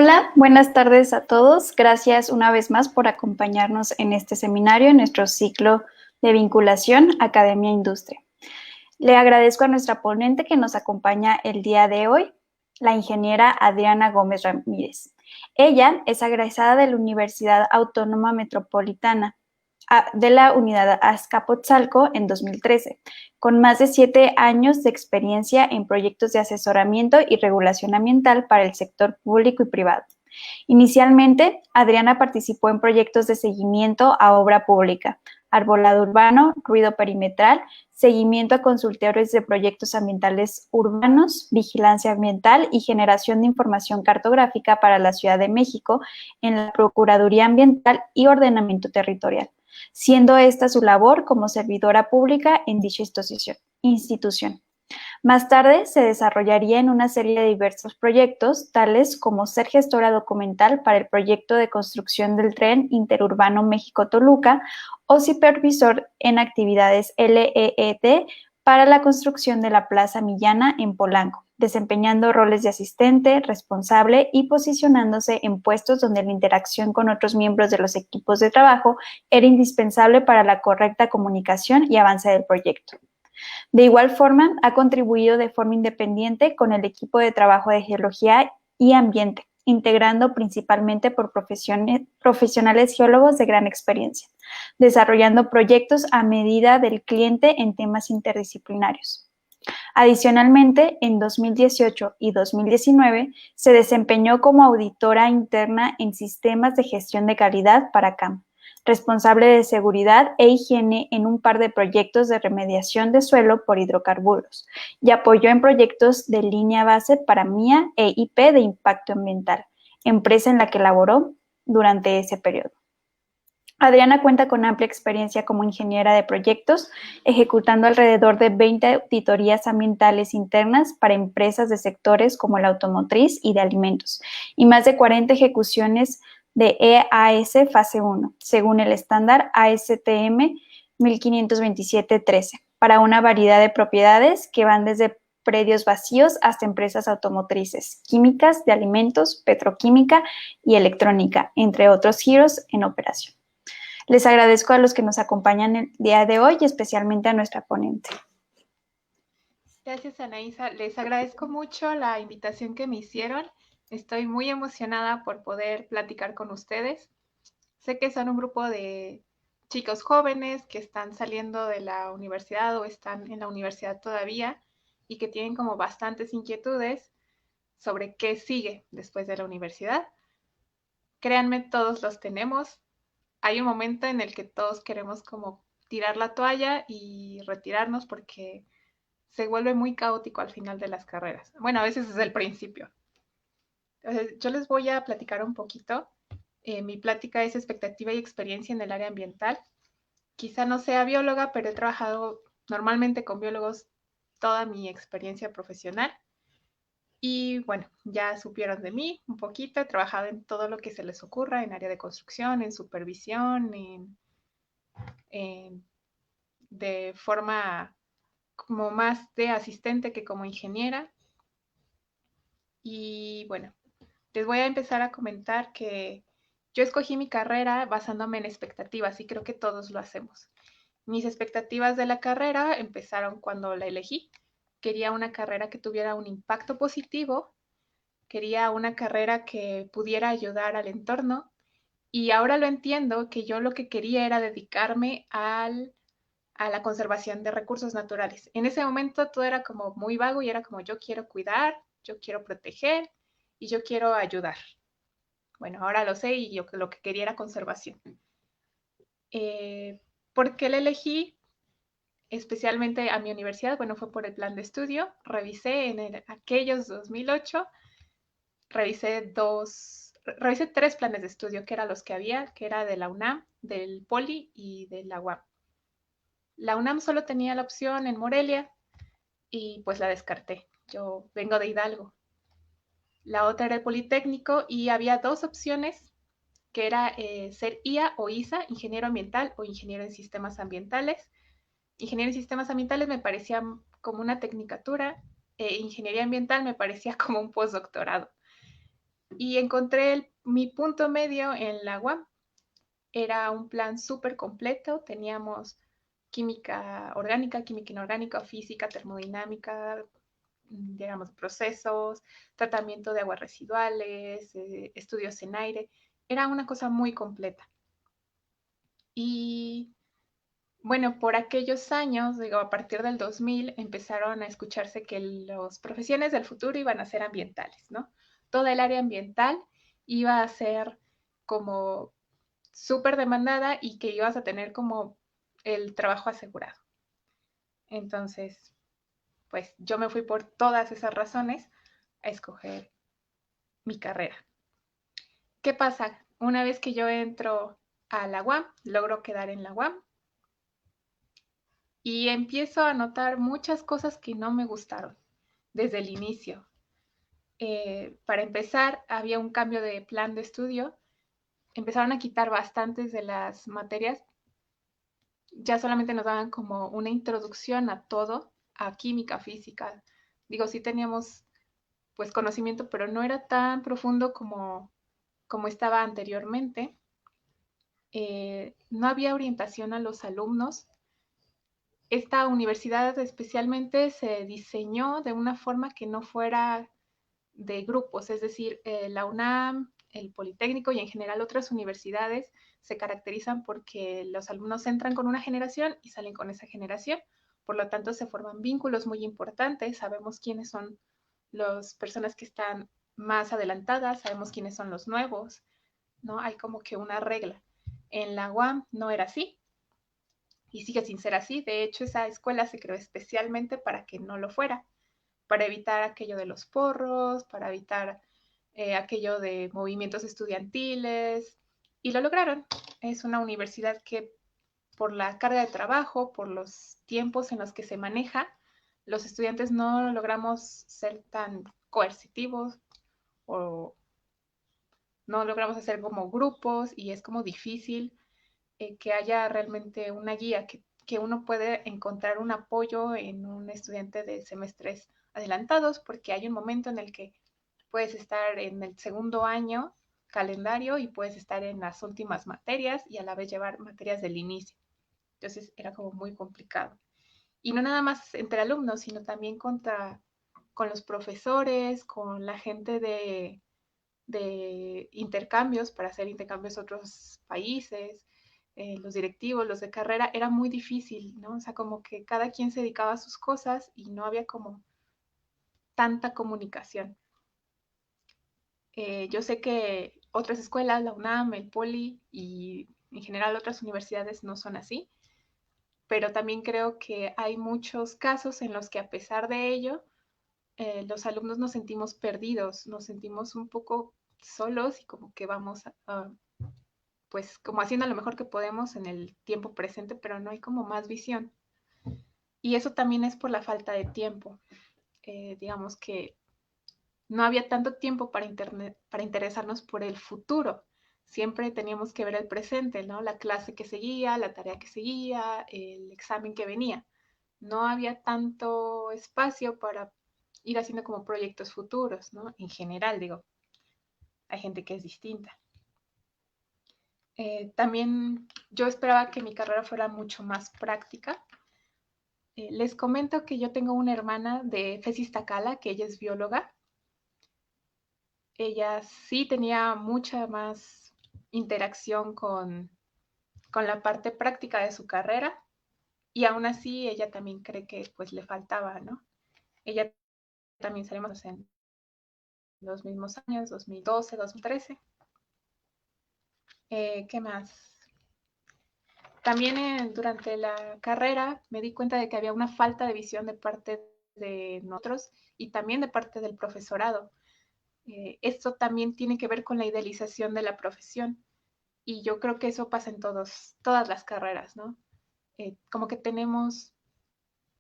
Hola, buenas tardes a todos. Gracias una vez más por acompañarnos en este seminario, en nuestro ciclo de vinculación Academia-Industria. Le agradezco a nuestra ponente que nos acompaña el día de hoy, la ingeniera Adriana Gómez Ramírez. Ella es egresada de la Universidad Autónoma Metropolitana de la Unidad Azcapotzalco en 2013, con más de 7 años de experiencia en proyectos de asesoramiento y regulación ambiental para el sector público y privado. Inicialmente, Adriana participó en proyectos de seguimiento a obra pública, arbolado urbano, ruido perimetral, seguimiento a consultorios de proyectos ambientales urbanos, vigilancia ambiental y generación de información cartográfica para la Ciudad de México en la Procuraduría Ambiental y Ordenamiento Territorial, siendo esta su labor como servidora pública en dicha institución. Más tarde se desarrollaría en una serie de diversos proyectos, tales como ser gestora documental para el proyecto de construcción del tren interurbano México-Toluca o supervisor en actividades LEED para la construcción de la Plaza Millana en Polanco, desempeñando roles de asistente, responsable y posicionándose en puestos donde la interacción con otros miembros de los equipos de trabajo era indispensable para la correcta comunicación y avance del proyecto. De igual forma, ha contribuido de forma independiente con el equipo de trabajo de Geología y Ambiente, integrando principalmente por profesionales geólogos de gran experiencia, desarrollando proyectos a medida del cliente en temas interdisciplinarios. Adicionalmente, en 2018 y 2019 se desempeñó como auditora interna en sistemas de gestión de calidad para CAM, responsable de seguridad e higiene en un par de proyectos de remediación de suelo por hidrocarburos, y apoyó en proyectos de línea base para MIA e IP de impacto ambiental, empresa en la que laboró durante ese periodo. Adriana cuenta con amplia experiencia como ingeniera de proyectos, ejecutando alrededor de 20 auditorías ambientales internas para empresas de sectores como la automotriz y de alimentos, y más de 40 ejecuciones de EAS fase 1, según el estándar ASTM 1527-13, para una variedad de propiedades que van desde predios vacíos hasta empresas automotrices, químicas, de alimentos, petroquímica y electrónica, entre otros giros en operación. Les agradezco a los que nos acompañan el día de hoy y especialmente a nuestra ponente. Gracias, Anaísa. Les agradezco mucho la invitación que me hicieron. Estoy muy emocionada por poder platicar con ustedes. Sé que son un grupo de chicos jóvenes que están saliendo de la universidad o están en la universidad todavía y que tienen como bastantes inquietudes sobre qué sigue después de la universidad. Créanme, todos los tenemos. Hay un momento en el que todos queremos como tirar la toalla y retirarnos porque se vuelve muy caótico al final de las carreras. Bueno, a veces desde el principio. Entonces, yo les voy a platicar un poquito. Mi plática es expectativa y experiencia en el área ambiental. Quizá no sea bióloga, pero he trabajado normalmente con biólogos toda mi experiencia profesional. Y bueno, ya supieron de mí un poquito. He trabajado en todo lo que se les ocurra, en área de construcción, en supervisión, de forma como más de asistente que como ingeniera. Y bueno, les voy a empezar a comentar que yo escogí mi carrera basándome en expectativas y creo que todos lo hacemos. Mis expectativas de la carrera empezaron cuando la elegí. Quería una carrera que tuviera un impacto positivo, quería una carrera que pudiera ayudar al entorno y ahora lo entiendo que yo lo que quería era dedicarme a la conservación de recursos naturales. En ese momento todo era como muy vago y era como yo quiero cuidar, yo quiero proteger y yo quiero ayudar. Bueno, ahora lo sé y yo lo que quería era conservación. ¿Por qué la elegí? Especialmente a mi universidad, bueno, fue por el plan de estudio. Revisé en aquellos 2008, revisé 3 planes de estudio, que eran los que había, que era de la UNAM, del POLI y de la UAM. La UNAM solo tenía la opción en Morelia y pues la descarté. Yo vengo de Hidalgo. La otra era el Politécnico y había 2 opciones, que era ser IA o ISA, ingeniero ambiental o ingeniero en sistemas ambientales. Ingeniero en sistemas ambientales me parecía como una tecnicatura, ingeniería ambiental me parecía como un postdoctorado. Y encontré mi punto medio en la UAM. Era un plan súper completo, teníamos química orgánica, química inorgánica, física, termodinámica, digamos, procesos, tratamiento de aguas residuales, estudios en aire. Era una cosa muy completa. Y bueno, por aquellos años, digo, a partir del 2000, empezaron a escucharse que las profesiones del futuro iban a ser ambientales, ¿no? Toda el área ambiental iba a ser como súper demandada y que ibas a tener como el trabajo asegurado. Entonces, pues yo me fui por todas esas razones a escoger mi carrera. ¿Qué pasa? Una vez que yo entro a la UAM, logro quedar en la UAM y empiezo a notar muchas cosas que no me gustaron desde el inicio. Para empezar, había un cambio de plan de estudio. Empezaron a quitar bastantes de las materias. Ya solamente nos daban como una introducción a todo, a química, física. Digo, sí teníamos pues conocimiento, pero no era tan profundo como estaba anteriormente. No había orientación a los alumnos. Esta universidad especialmente se diseñó de una forma que no fuera de grupos, es decir, la UNAM, el Politécnico y en general otras universidades se caracterizan porque los alumnos entran con una generación y salen con esa generación. Por lo tanto, se forman vínculos muy importantes, sabemos quiénes son las personas que están más adelantadas, sabemos quiénes son los nuevos, ¿no? Hay como que una regla. En la UAM no era así y sigue sin ser así. De hecho, esa escuela se creó especialmente para que no lo fuera, para evitar aquello de los porros, para evitar aquello de movimientos estudiantiles, y lo lograron. Es una universidad que por la carga de trabajo, por los tiempos en los que se maneja, los estudiantes no logramos ser tan coercitivos o no logramos hacer como grupos y es como difícil que haya realmente una guía, que uno puede encontrar un apoyo en un estudiante de semestres adelantados, porque hay un momento en el que puedes estar en el segundo año calendario y puedes estar en las últimas materias y a la vez llevar materias del inicio. Entonces era como muy complicado. Y no nada más entre alumnos, sino también con los profesores, con la gente de intercambios para hacer intercambios a otros países, los directivos, los de carrera, era muy difícil, ¿no? O sea, como que cada quien se dedicaba a sus cosas y no había como tanta comunicación. Yo sé que otras escuelas, la UNAM, el Poli y en general otras universidades no son así, pero también creo que hay muchos casos en los que a pesar de ello, los alumnos nos sentimos perdidos, nos sentimos un poco solos y como que vamos pues como haciendo lo mejor que podemos en el tiempo presente, pero no hay como más visión. Y eso también es por la falta de tiempo. Digamos que no había tanto tiempo para interesarnos por el futuro. Siempre teníamos que ver el presente, ¿no? La clase que seguía, la tarea que seguía, el examen que venía. No había tanto espacio para ir haciendo como proyectos futuros, ¿no? En general, digo, hay gente que es distinta. También yo esperaba que mi carrera fuera mucho más práctica. Les comento que yo tengo una hermana de Fez Iztacala, que ella es bióloga. Ella sí tenía mucha más interacción con la parte práctica de su carrera y aún así ella también cree que pues le faltaba, ¿no? Ella también salimos en los mismos años, 2012, 2013. ¿Qué más? También durante la carrera me di cuenta de que había una falta de visión de parte de nosotros y también de parte del profesorado. Esto también tiene que ver con la idealización de la profesión y yo creo que eso pasa en todas las carreras, ¿no? Como que tenemos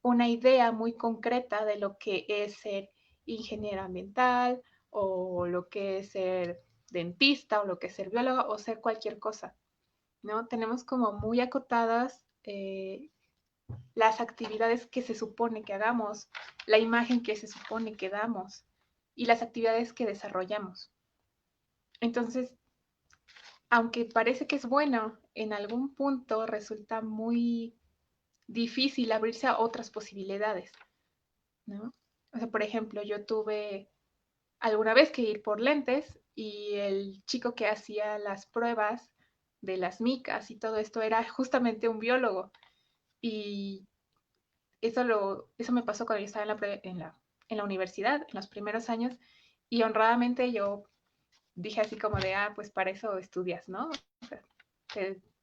una idea muy concreta de lo que es ser ingeniero ambiental o lo que es ser dentista o lo que es ser biólogo o ser cualquier cosa, ¿no? Tenemos como muy acotadas las actividades que se supone que hagamos, la imagen que se supone que damos y las actividades que desarrollamos. Entonces, aunque parece que es bueno, en algún punto resulta muy difícil abrirse a otras posibilidades, ¿no? O sea, por ejemplo, yo tuve alguna vez que ir por lentes y el chico que hacía las pruebas de las micas y todo esto era justamente un biólogo. Y eso me pasó cuando yo estaba en la universidad, en los primeros años, y honradamente yo dije así como de, ah, pues para eso estudias, ¿no? O sea,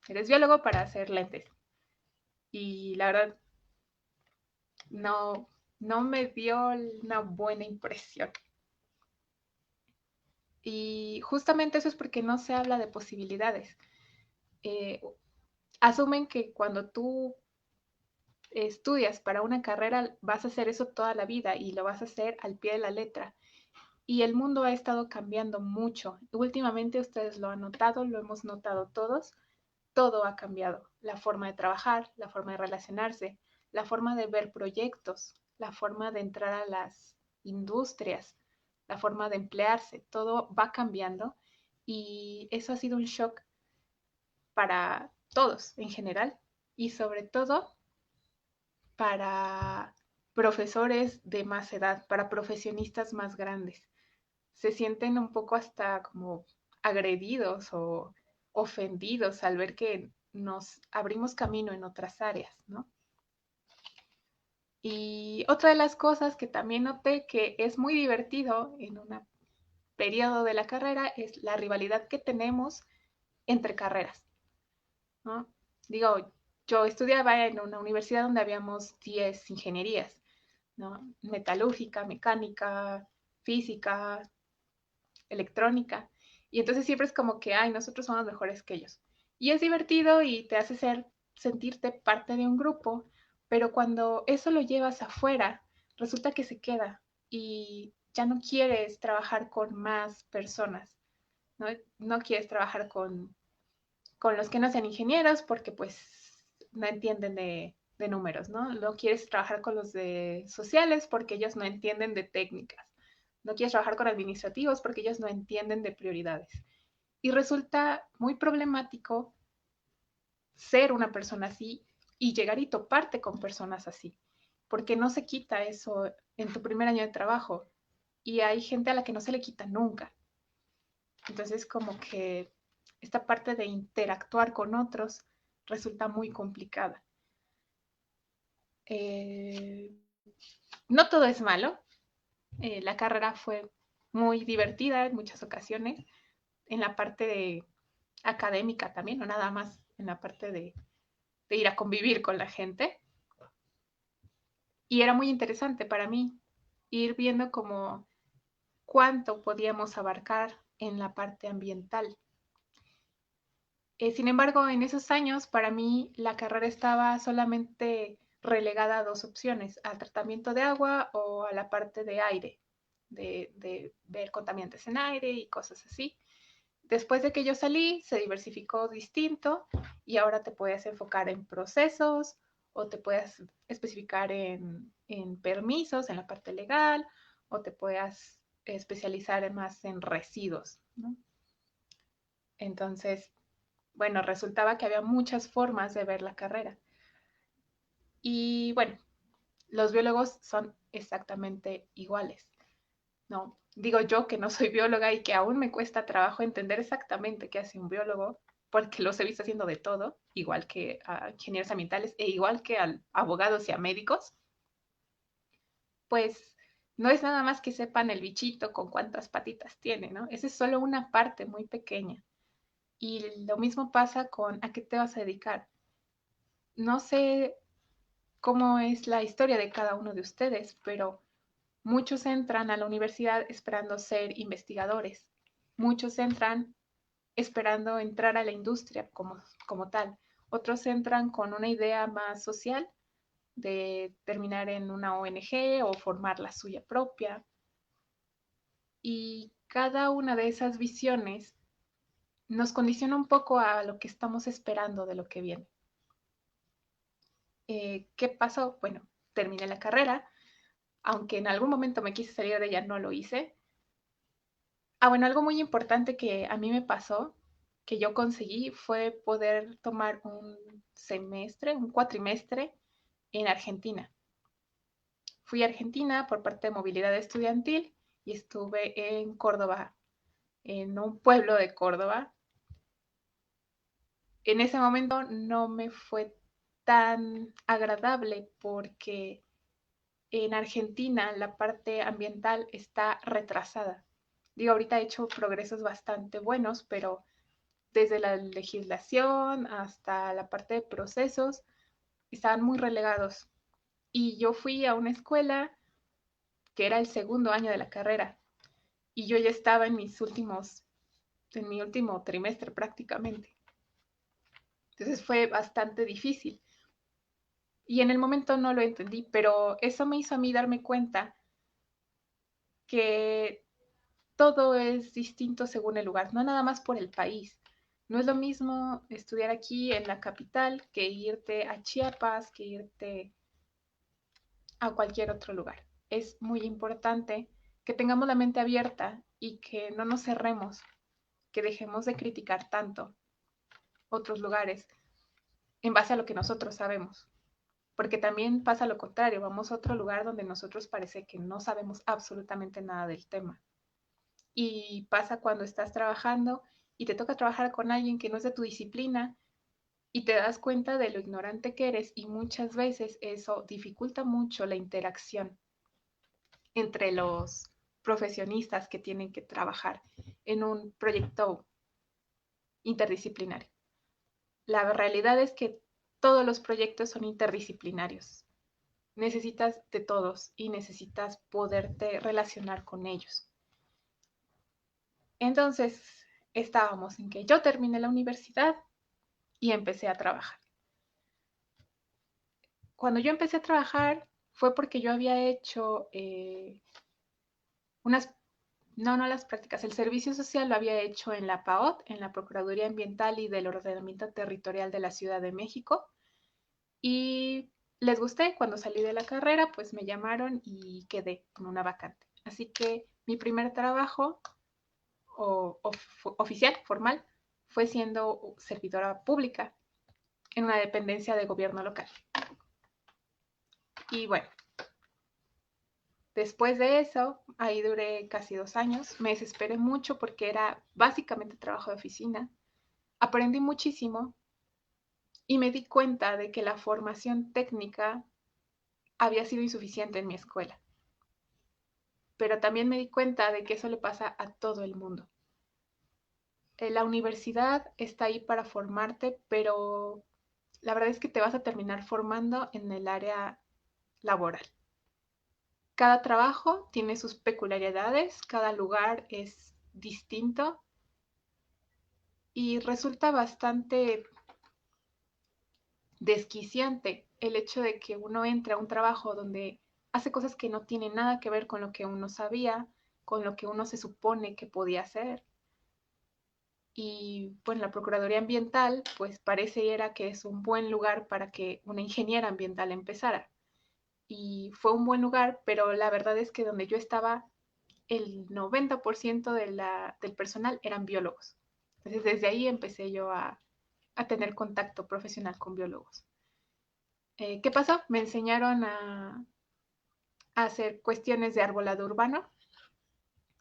eres biólogo para hacer lentes. Y la verdad, no, no me dio una buena impresión. Y justamente eso es porque no se habla de posibilidades. Eh, asumen que cuando tú estudias para una carrera vas a hacer eso toda la vida y lo vas a hacer al pie de la letra. Y el mundo ha estado cambiando mucho. Últimamente ustedes lo han notado, lo hemos notado todos. Todo ha cambiado. La forma de trabajar, la forma de relacionarse, la forma de ver proyectos, la forma de entrar a las industrias, la forma de emplearse, todo va cambiando y eso ha sido un shock para todos en general y sobre todo para profesores de más edad, para profesionistas más grandes. Se sienten un poco hasta como agredidos o ofendidos al ver que nos abrimos camino en otras áreas, ¿no? Y otra de las cosas que también noté que es muy divertido en un periodo de la carrera es la rivalidad que tenemos entre carreras, ¿no? Digo, yo estudiaba en una universidad donde habíamos 10 ingenierías, ¿no? Metalúrgica, mecánica, física, electrónica. Y entonces siempre es como que, ay, nosotros somos mejores que ellos. Y es divertido y te hace sentirte parte de un grupo, pero cuando eso lo llevas afuera, resulta que se queda y ya no quieres trabajar con más personas, ¿no? No quieres trabajar con los que no sean ingenieros porque pues no entienden de números, ¿no? No quieres trabajar con los de sociales porque ellos no entienden de técnicas. No quieres trabajar con administrativos porque ellos no entienden de prioridades. Y resulta muy problemático ser una persona así y llegar y toparte con personas así, porque no se quita eso en tu primer año de trabajo y hay gente a la que no se le quita nunca. Entonces, como que esta parte de interactuar con otros resulta muy complicada. Eh, no todo es malo. La carrera fue muy divertida en muchas ocasiones, en la parte de académica también, no nada más en la parte de ir a convivir con la gente. Y era muy interesante para mí ir viendo como cuánto podíamos abarcar en la parte ambiental. Sin embargo, en esos años, para mí, la carrera estaba solamente relegada a dos opciones, al tratamiento de agua o a la parte de aire, de ver contaminantes en aire y cosas así. Después de que yo salí, se diversificó distinto y ahora te puedes enfocar en procesos o te puedes especificar en permisos, en la parte legal, o te puedas especializar más en residuos, ¿no? Entonces, bueno, resultaba que había muchas formas de ver la carrera. Y bueno, los biólogos son exactamente iguales, ¿no? Digo yo que no soy bióloga y que aún me cuesta trabajo entender exactamente qué hace un biólogo, porque los he visto haciendo de todo, igual que a ingenieros ambientales e igual que a abogados y a médicos, pues no es nada más que sepan el bichito con cuántas patitas tiene, ¿no? Esa es solo una parte muy pequeña. Y lo mismo pasa con a qué te vas a dedicar. No sé cómo es la historia de cada uno de ustedes, pero muchos entran a la universidad esperando ser investigadores. Muchos entran esperando entrar a la industria como tal. Otros entran con una idea más social de terminar en una ONG o formar la suya propia. Y cada una de esas visiones nos condiciona un poco a lo que estamos esperando de lo que viene. ¿Qué pasó? Bueno, terminé la carrera, aunque en algún momento me quise salir de ella, no lo hice. Bueno, algo muy importante que a mí me pasó, que yo conseguí, fue poder tomar un semestre, un cuatrimestre en Argentina. Fui a Argentina por parte de movilidad estudiantil y estuve en Córdoba, en un pueblo de Córdoba. En ese momento no me fue tan agradable porque en Argentina la parte ambiental está retrasada. Digo, ahorita he hecho progresos bastante buenos, pero desde la legislación hasta la parte de procesos estaban muy relegados. Y yo fui a una escuela que era el segundo año de la carrera y yo ya estaba en mi último trimestre prácticamente. Entonces fue bastante difícil. Y en el momento no lo entendí, pero eso me hizo a mí darme cuenta que todo es distinto según el lugar, no nada más por el país. No es lo mismo estudiar aquí en la capital que irte a Chiapas, que irte a cualquier otro lugar. Es muy importante que tengamos la mente abierta y que no nos cerremos, que dejemos de criticar tanto otros lugares en base a lo que nosotros sabemos. Porque también pasa lo contrario, vamos a otro lugar donde nosotros parece que no sabemos absolutamente nada del tema. Y pasa cuando estás trabajando y te toca trabajar con alguien que no es de tu disciplina y te das cuenta de lo ignorante que eres y muchas veces eso dificulta mucho la interacción entre los profesionistas que tienen que trabajar en un proyecto interdisciplinario. La realidad es que todos los proyectos son interdisciplinarios. Necesitas de todos y necesitas poderte relacionar con ellos. Entonces, estábamos en que yo terminé la universidad y empecé a trabajar. Cuando yo empecé a trabajar fue porque yo había hecho unas, no las prácticas, el servicio social lo había hecho en la PAOT, en la Procuraduría Ambiental y del Ordenamiento Territorial de la Ciudad de México, y les gusté. Cuando salí de la carrera, pues me llamaron y quedé con una vacante. Así que mi primer trabajo oficial, formal, fue siendo servidora pública en una dependencia de gobierno local. Y bueno, después de eso, ahí duré casi 2 años. Me desesperé mucho porque era básicamente trabajo de oficina. Aprendí muchísimo y me di cuenta de que la formación técnica había sido insuficiente en mi escuela. Pero también me di cuenta de que eso le pasa a todo el mundo. La universidad está ahí para formarte, pero la verdad es que te vas a terminar formando en el área laboral. Cada trabajo tiene sus peculiaridades, cada lugar es distinto y resulta bastante desquiciante el hecho de que uno entre a un trabajo donde hace cosas que no tienen nada que ver con lo que uno sabía, con lo que uno se supone que podía hacer. Y bueno, la Procuraduría Ambiental pues pareciera que es un buen lugar para que una ingeniera ambiental empezara. Y fue un buen lugar, pero la verdad es que donde yo estaba, el 90% del personal eran biólogos. Entonces desde ahí empecé yo a tener contacto profesional con biólogos. ¿Qué pasó? Me enseñaron a hacer cuestiones de arbolado urbano,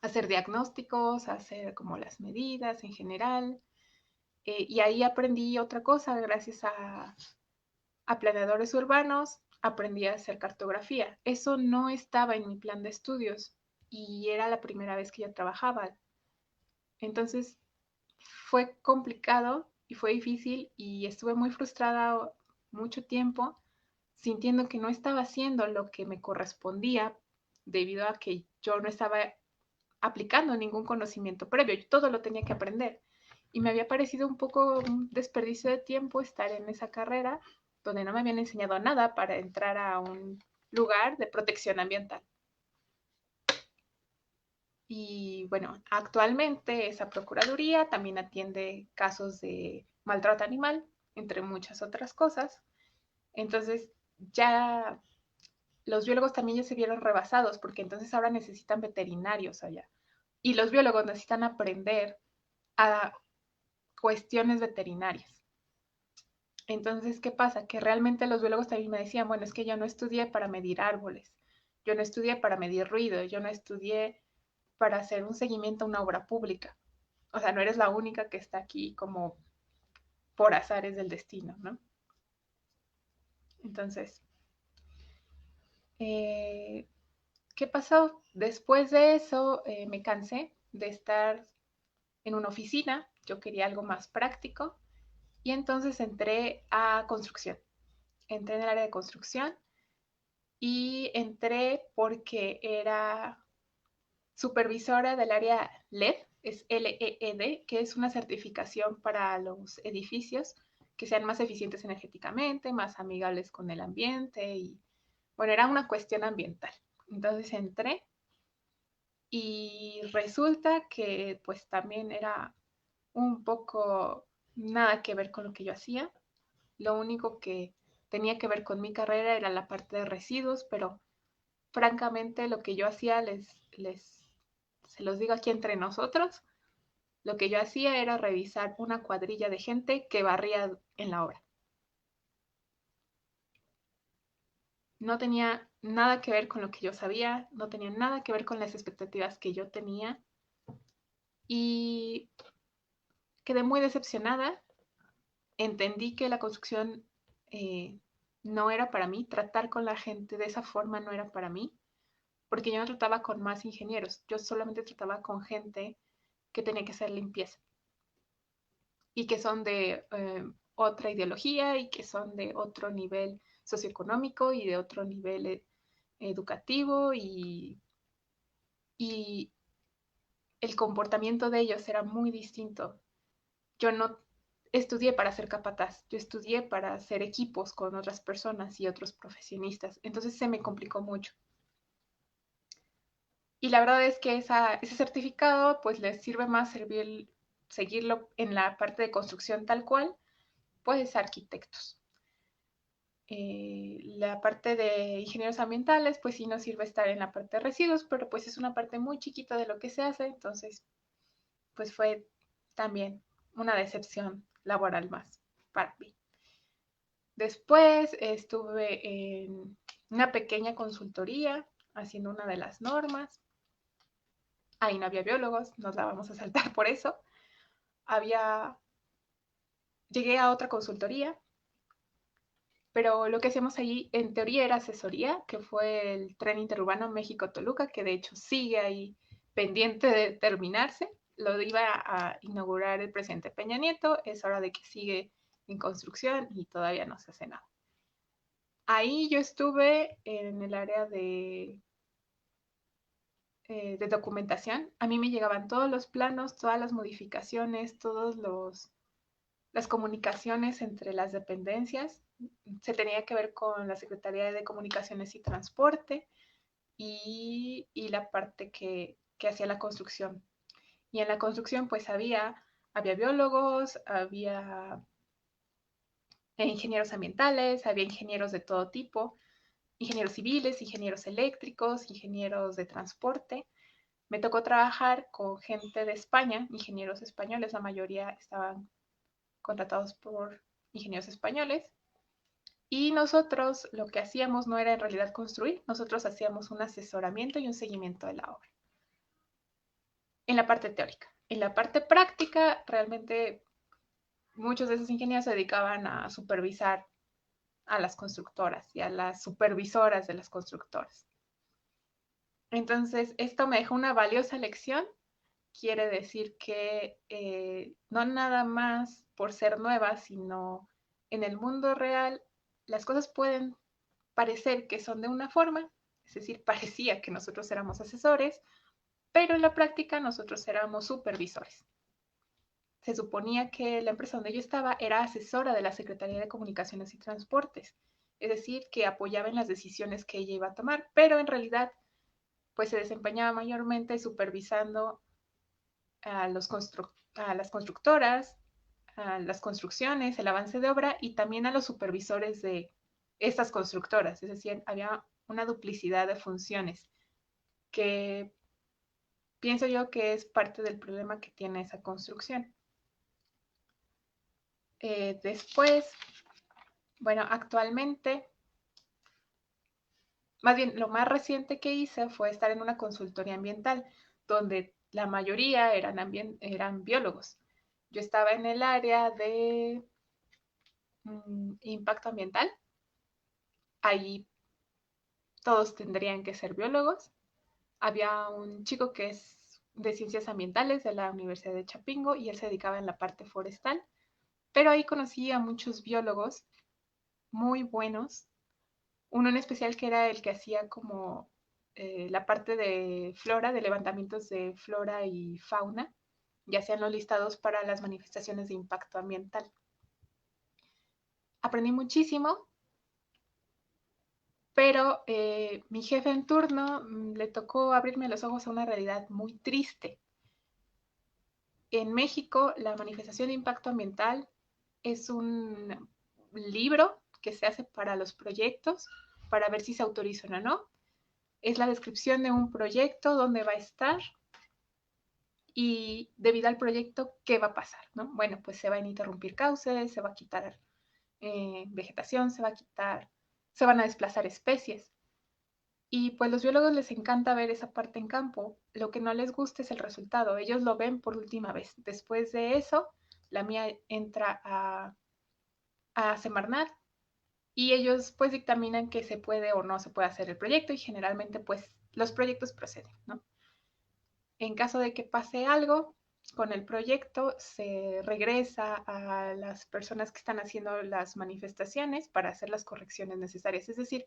a hacer diagnósticos, a hacer como las medidas en general. Y ahí aprendí otra cosa gracias a planeadores urbanos, aprendí a hacer cartografía. Eso no estaba en mi plan de estudios y era la primera vez que yo trabajaba. Entonces fue complicado y fue difícil y estuve muy frustrada mucho tiempo sintiendo que no estaba haciendo lo que me correspondía debido a que yo no estaba aplicando ningún conocimiento previo, yo todo lo tenía que aprender. Y me había parecido un poco un desperdicio de tiempo estar en esa carrera donde no me habían enseñado nada para entrar a un lugar de protección ambiental. Y bueno, actualmente esa Procuraduría también atiende casos de maltrato animal, entre muchas otras cosas. Entonces ya los biólogos también ya se vieron rebasados porque entonces ahora necesitan veterinarios allá. y los biólogos necesitan aprender a cuestiones veterinarias. Entonces, ¿qué pasa? Que realmente los biólogos también me decían, bueno, es que yo no estudié para medir árboles, yo no estudié para medir ruido, yo no estudié para hacer un seguimiento a una obra pública. O sea, no eres la única que está aquí como por azares del destino, ¿no? Entonces, eh, ¿qué pasó? Después de eso me cansé de estar en una oficina, yo quería algo más práctico y entonces entré a construcción. Entré en el área de construcción y entré porque era supervisora del área LED, es LEED, que es una certificación para los edificios que sean más eficientes energéticamente, más amigables con el ambiente y, bueno, era una cuestión ambiental. Entonces entré y resulta que pues también era un poco nada que ver con lo que yo hacía. Lo único que tenía que ver con mi carrera era la parte de residuos, pero francamente lo que yo hacía, se los digo aquí entre nosotros, lo que yo hacía era revisar una cuadrilla de gente que barría en la obra. No tenía nada que ver con lo que yo sabía, no tenía nada que ver con las expectativas que yo tenía y quedé muy decepcionada. Entendí que la construcción eh, no era para mí, tratar con la gente de esa forma no era para mí, porque yo no trataba con más ingenieros, yo solamente trataba con gente que tenía que hacer limpieza y que son de otra ideología y que son de otro nivel socioeconómico y de otro nivel educativo y el comportamiento de ellos era muy distinto. Yo no estudié para ser capataz, yo estudié para hacer equipos con otras personas y otros profesionistas, entonces se me complicó mucho. Y la verdad es que ese certificado pues les sirve más seguirlo en la parte de construcción tal cual, pues arquitectos. La parte de ingenieros ambientales, pues sí nos sirve estar en la parte de residuos, pero pues es una parte muy chiquita de lo que se hace, entonces pues fue también una decepción laboral más para mí. Después estuve en una pequeña consultoría haciendo una de las normas. Ahí no había biólogos, nos la vamos a saltar por eso. Había, llegué a otra consultoría, pero lo que hacemos ahí en teoría era asesoría, que fue el tren interurbano México-Toluca, que de hecho sigue ahí pendiente de terminarse. Lo iba a inaugurar el presidente Peña Nieto, es hora de que sigue en construcción y todavía no se hace nada. Ahí yo estuve en el área de documentación. A mí me llegaban todos los planos, todas las modificaciones, las comunicaciones entre las dependencias. Se tenía que ver con la Secretaría de Comunicaciones y Transporte y la parte que hacía la construcción. Y en la construcción pues había biólogos, había ingenieros ambientales, había ingenieros de todo tipo, ingenieros civiles, ingenieros eléctricos, ingenieros de transporte. Me tocó trabajar con gente de España, ingenieros españoles, la mayoría estaban contratados por ingenieros españoles. Y nosotros lo que hacíamos no era en realidad construir, nosotros hacíamos un asesoramiento y un seguimiento de la obra. En la parte teórica. En la parte práctica, realmente muchos de esos ingenieros se dedicaban a supervisar a las constructoras y a las supervisoras de las constructoras. Entonces, esto me dejó una valiosa lección. Quiere decir que no nada más por ser nuevas, sino en el mundo real, las cosas pueden parecer que son de una forma, es decir, parecía que nosotros éramos asesores, pero en la práctica nosotros éramos supervisores. Se suponía que la empresa donde yo estaba era asesora de la Secretaría de Comunicaciones y Transportes, es decir, que apoyaba en las decisiones que ella iba a tomar, pero en realidad pues se desempeñaba mayormente supervisando a, a las constructoras, a las construcciones, el avance de obra y también a los supervisores de estas constructoras. Es decir, había una duplicidad de funciones que pienso yo que es parte del problema que tiene esa construcción. Después, bueno, actualmente, más bien lo más reciente que hice fue estar en una consultoría ambiental, donde la mayoría eran biólogos. Yo estaba en el área de impacto ambiental. Ahí todos tendrían que ser biólogos. Había un chico que es de ciencias ambientales de la Universidad de Chapingo y él se dedicaba en la parte forestal, pero ahí conocí a muchos biólogos muy buenos, uno en especial que era el que hacía como la parte de flora, de levantamientos de flora y fauna, y hacían los listados para las manifestaciones de impacto ambiental. Aprendí muchísimo, pero mi jefe en turno le tocó abrirme los ojos a una realidad muy triste. En México, la manifestación de impacto ambiental es un libro que se hace para los proyectos, para ver si se autorizan o no. Es la descripción de un proyecto, dónde va a estar y debido al proyecto, qué va a pasar, ¿no? Bueno, pues se van a interrumpir cauces, se va a quitar vegetación, se van a desplazar especies. Y pues los biólogos les encanta ver esa parte en campo. Lo que no les gusta es el resultado. Ellos lo ven por última vez. Después de eso, la mía entra a Semarnat y ellos pues dictaminan que se puede o no se puede hacer el proyecto y generalmente pues los proyectos proceden, ¿no? En caso de que pase algo con el proyecto, se regresa a las personas que están haciendo las manifestaciones para hacer las correcciones necesarias. Es decir,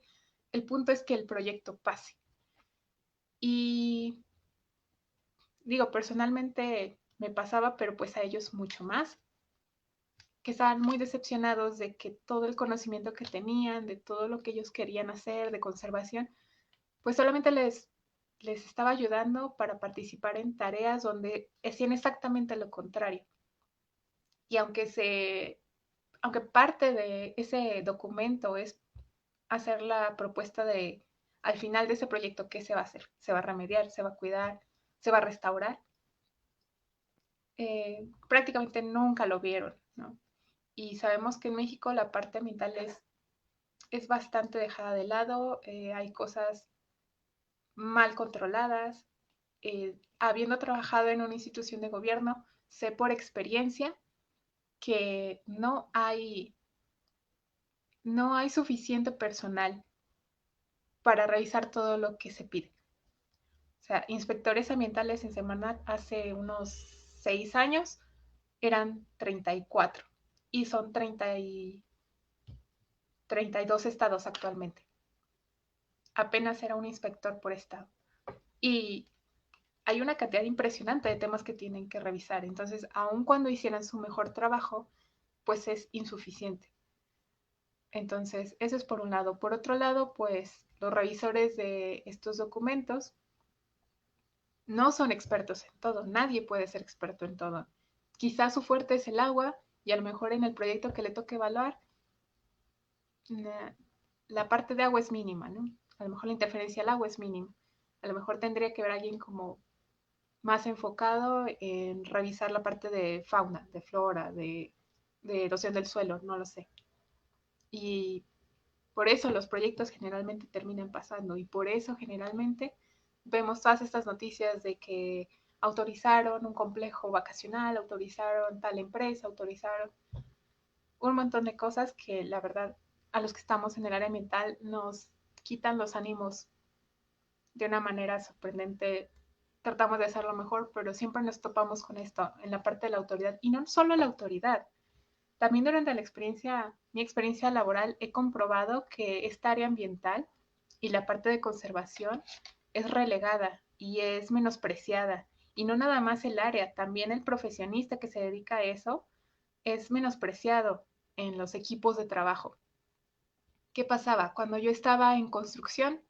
el punto es que el proyecto pase. Y digo, personalmente me pasaba, pero pues a ellos mucho más, que estaban muy decepcionados de que todo el conocimiento que tenían, de todo lo que ellos querían hacer, de conservación, pues solamente les estaba ayudando para participar en tareas donde hacían exactamente lo contrario. Y aunque parte de ese documento es hacer la propuesta de, al final de ese proyecto, ¿qué se va a hacer? ¿Se va a remediar? ¿Se va a cuidar? ¿Se va a restaurar? Prácticamente nunca lo vieron, ¿no? Y sabemos que en México la parte ambiental es bastante dejada de lado, hay cosas mal controladas. Habiendo trabajado en una institución de gobierno, sé por experiencia que no hay suficiente personal para revisar todo lo que se pide. O sea, inspectores ambientales en Semarnat hace unos 6 años eran 34 y son 32 estados actualmente. Apenas era un inspector por estado. Y hay una cantidad impresionante de temas que tienen que revisar. Entonces, aun cuando hicieran su mejor trabajo, pues es insuficiente. Entonces, eso es por un lado. Por otro lado, pues los revisores de estos documentos no son expertos en todo. Nadie puede ser experto en todo. Quizás su fuerte es el agua y a lo mejor en el proyecto que le toque evaluar, la parte de agua es mínima, ¿no? A lo mejor la interferencia al agua es mínima. A lo mejor tendría que ver alguien como más enfocado en revisar la parte de fauna, de flora, de erosión del suelo, no lo sé. Y por eso los proyectos generalmente terminan pasando y por eso generalmente vemos todas estas noticias de que autorizaron un complejo vacacional, autorizaron tal empresa, autorizaron un montón de cosas que la verdad a los que estamos en el área ambiental nos quitan los ánimos de una manera sorprendente. Tratamos de hacerlo mejor, pero siempre nos topamos con esto en la parte de la autoridad y no solo la autoridad. También durante mi experiencia laboral, he comprobado que esta área ambiental y la parte de conservación es relegada y es menospreciada. Y no nada más el área, también el profesionista que se dedica a eso es menospreciado en los equipos de trabajo. ¿Qué pasaba? Cuando yo estaba en construcción,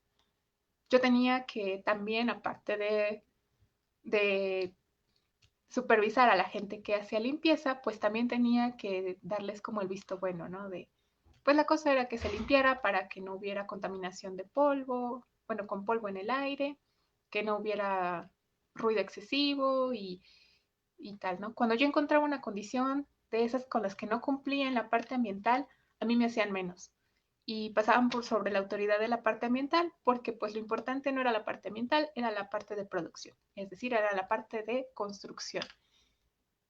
yo tenía que también, aparte de supervisar a la gente que hacía limpieza, pues también tenía que darles como el visto bueno, ¿no? Pues la cosa era que se limpiara para que no hubiera contaminación de polvo, bueno, con polvo en el aire, que no hubiera ruido excesivo y tal, ¿no? Cuando yo encontraba una condición de esas con las que no cumplía en la parte ambiental, a mí me hacían menos y pasaban por sobre la autoridad de la parte ambiental, porque pues lo importante no era la parte ambiental, era la parte de producción, es decir, era la parte de construcción.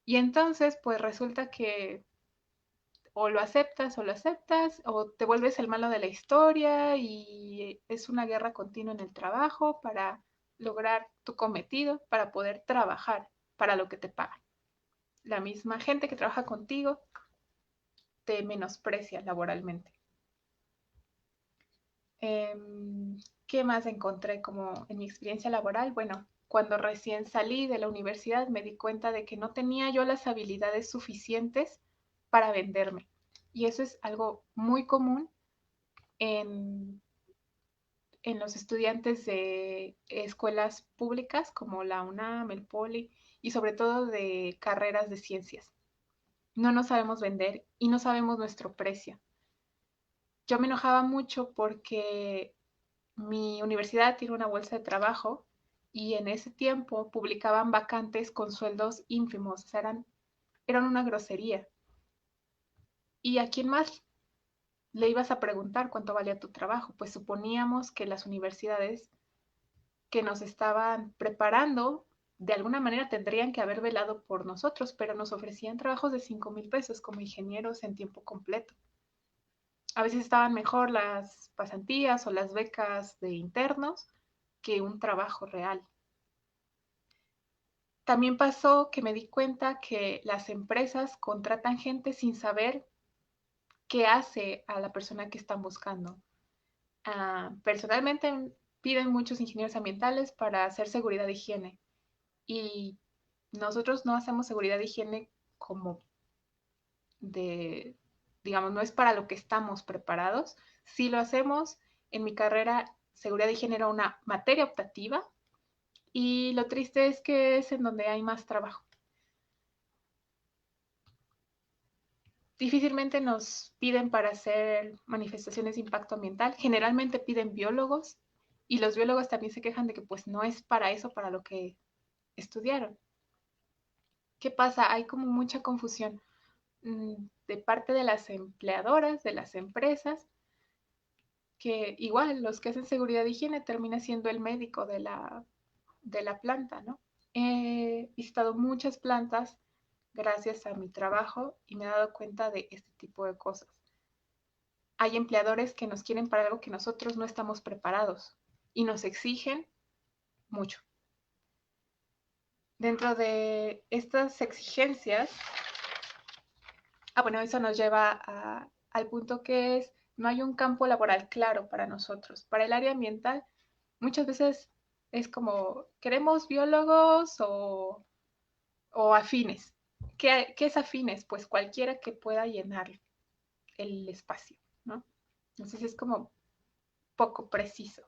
Y entonces pues resulta que o lo aceptas, o te vuelves el malo de la historia y es una guerra continua en el trabajo para lograr tu cometido, para poder trabajar para lo que te pagan. La misma gente que trabaja contigo te menosprecia laboralmente. ¿Qué más encontré como en mi experiencia laboral? Bueno, cuando recién salí de la universidad me di cuenta de que no tenía yo las habilidades suficientes para venderme. Y eso es algo muy común en, en los estudiantes de escuelas públicas como la UNAM, el POLI y sobre todo de carreras de ciencias. No nos sabemos vender y no sabemos nuestro precio. Yo me enojaba mucho porque mi universidad tiene una bolsa de trabajo y en ese tiempo publicaban vacantes con sueldos ínfimos, o sea, eran una grosería. ¿Y a quién más le ibas a preguntar cuánto valía tu trabajo? Pues suponíamos que las universidades que nos estaban preparando de alguna manera tendrían que haber velado por nosotros, pero nos ofrecían trabajos de 5,000 pesos como ingenieros en tiempo completo. A veces estaban mejor las pasantías o las becas de internos que un trabajo real. También pasó que me di cuenta que las empresas contratan gente sin saber qué hace a la persona que están buscando. Personalmente piden muchos ingenieros ambientales para hacer seguridad de higiene y nosotros no hacemos seguridad de higiene como de, digamos, no es para lo que estamos preparados. Si lo hacemos, en mi carrera, seguridad de higiene era una materia optativa y lo triste es que es en donde hay más trabajo. Difícilmente nos piden para hacer manifestaciones de impacto ambiental. Generalmente piden biólogos y los biólogos también se quejan de que pues no es para eso, para lo que estudiaron. ¿Qué pasa? Hay como mucha confusión de parte de las empleadoras, de las empresas, que igual los que hacen seguridad de higiene termina siendo el médico de la planta, ¿no? He visitado muchas plantas gracias a mi trabajo y me he dado cuenta de este tipo de cosas. Hay empleadores que nos quieren para algo que nosotros no estamos preparados y nos exigen mucho. Dentro de estas exigencias, bueno, eso nos lleva al punto que es, no hay un campo laboral claro para nosotros. Para el área ambiental, muchas veces es como, queremos biólogos o afines. ¿Qué es afines? Pues cualquiera que pueda llenar el espacio, ¿no? Entonces es como poco preciso.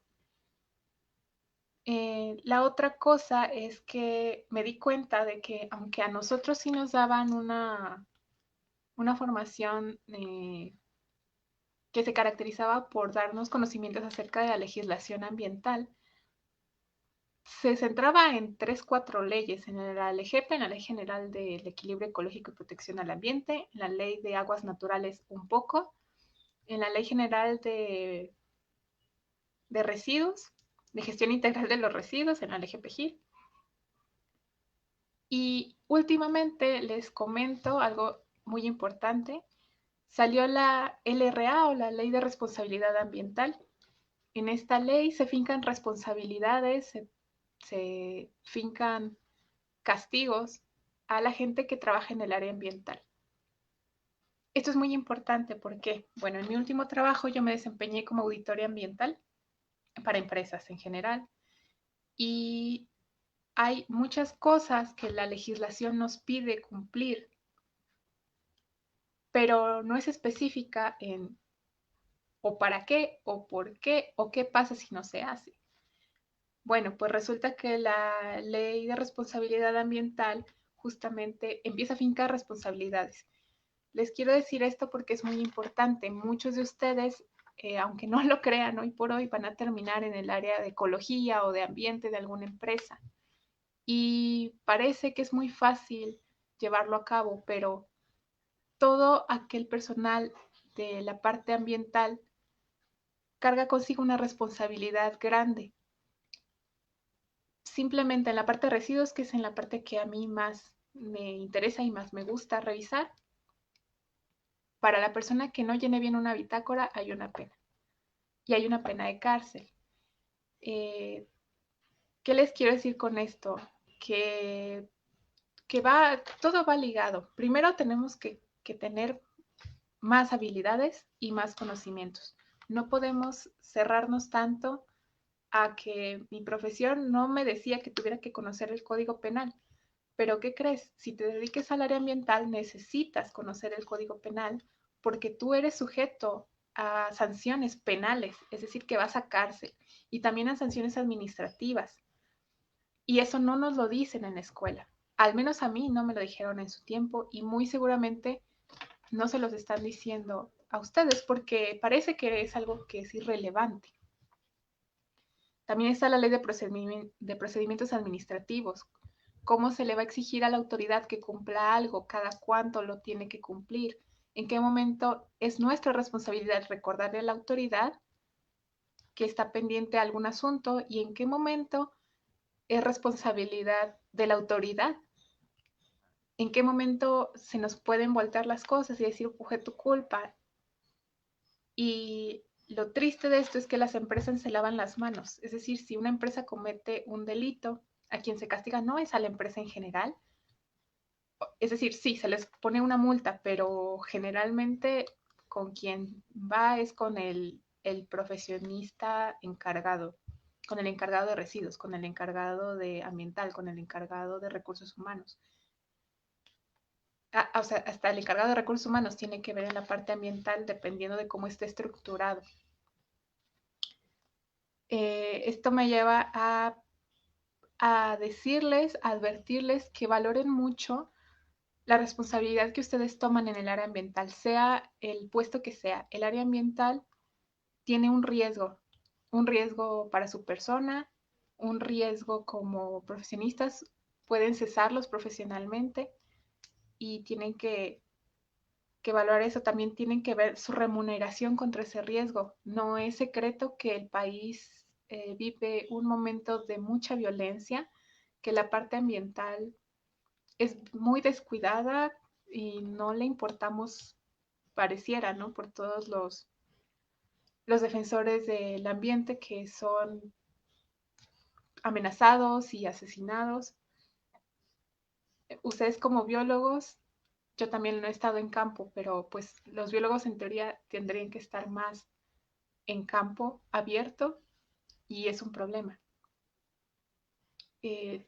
La otra cosa es que me di cuenta de que aunque a nosotros sí nos daban una formación que se caracterizaba por darnos conocimientos acerca de la legislación ambiental, se centraba en 3, 4 leyes, en la LGEP, en la Ley General del Equilibrio Ecológico y Protección al Ambiente, en la Ley de Aguas Naturales un poco, en la Ley General de Residuos, de Gestión Integral de los Residuos, en la LGPGIR. Y últimamente les comento algo muy importante. Salió la LRA o la Ley de Responsabilidad Ambiental. En esta ley se fincan responsabilidades, se fincan castigos a la gente que trabaja en el área ambiental. Esto es muy importante porque, bueno, en mi último trabajo yo me desempeñé como auditora ambiental para empresas en general y hay muchas cosas que la legislación nos pide cumplir, pero no es específica en o para qué o por qué o qué pasa si no se hace. Bueno, pues resulta que la ley de responsabilidad ambiental justamente empieza a fincar responsabilidades. Les quiero decir esto porque es muy importante. Muchos de ustedes, aunque no lo crean, hoy por hoy van a terminar en el área de ecología o de ambiente de alguna empresa. y parece que es muy fácil llevarlo a cabo, pero todo aquel personal de la parte ambiental carga consigo una responsabilidad grande. Simplemente en la parte de residuos, que es en la parte que a mí más me interesa y más me gusta revisar, para la persona que no llene bien una bitácora hay una pena. Y hay una pena de cárcel. Eh, ¿Qué les quiero decir con esto? Que, todo va ligado. Primero tenemos que tener más habilidades y más conocimientos. No podemos cerrarnos tanto a que mi profesión no me decía que tuviera que conocer el código penal. Pero ¿qué crees? Si te dediques al área ambiental, necesitas conocer el código penal porque tú eres sujeto a sanciones penales, es decir, que vas a cárcel y también a sanciones administrativas. Y eso no nos lo dicen en la escuela. Al menos a mí no me lo dijeron en su tiempo y muy seguramente no se los están diciendo a ustedes porque parece que es algo que es irrelevante. También está la ley de procedimientos administrativos. ¿Cómo se le va a exigir a la autoridad que cumpla algo? ¿Cada cuánto lo tiene que cumplir? ¿En qué momento es nuestra responsabilidad recordarle a la autoridad que está pendiente algún asunto y en qué momento es responsabilidad de la autoridad? ¿En qué momento se nos pueden voltear las cosas y decir, fue tu culpa? Y lo triste de esto es que las empresas se lavan las manos. Es decir, si una empresa comete un delito, a quien se castiga no es a la empresa en general. Es decir, sí, se les pone una multa, pero generalmente con quien va es con el profesionista encargado, con el encargado de residuos, con el encargado de ambiental, con el encargado de recursos humanos. O sea, hasta el encargado de recursos humanos tiene que ver en la parte ambiental dependiendo de cómo esté estructurado. Esto me lleva a decirles, a advertirles que valoren mucho la responsabilidad que ustedes toman en el área ambiental, sea el puesto que sea. El área ambiental tiene un riesgo para su persona, un riesgo como profesionistas, pueden cesarlos profesionalmente y tienen que valorar eso. También tienen que ver su remuneración contra ese riesgo. No es secreto que el país vive un momento de mucha violencia, que la parte ambiental es muy descuidada y no le importamos, pareciera, ¿no? Por todos los defensores del ambiente que son amenazados y asesinados. Ustedes como biólogos, yo también no he estado en campo, pero pues los biólogos en teoría tendrían que estar más en campo abierto y es un problema.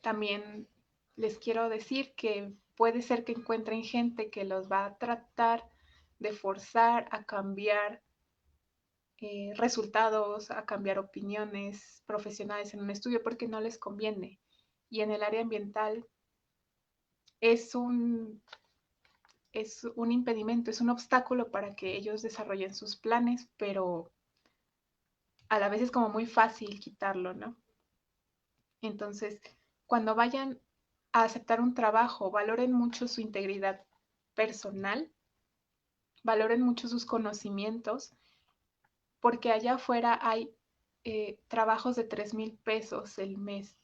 También les quiero decir que puede ser que encuentren gente que los va a tratar de forzar a cambiar resultados, a cambiar opiniones profesionales en un estudio porque no les conviene. Y en el área ambiental es es un impedimento, es un obstáculo para que ellos desarrollen sus planes, pero a la vez es como muy fácil quitarlo, ¿no? Entonces, cuando vayan a aceptar un trabajo, valoren mucho su integridad personal, valoren mucho sus conocimientos, porque allá afuera hay trabajos de 3,000 pesos el mes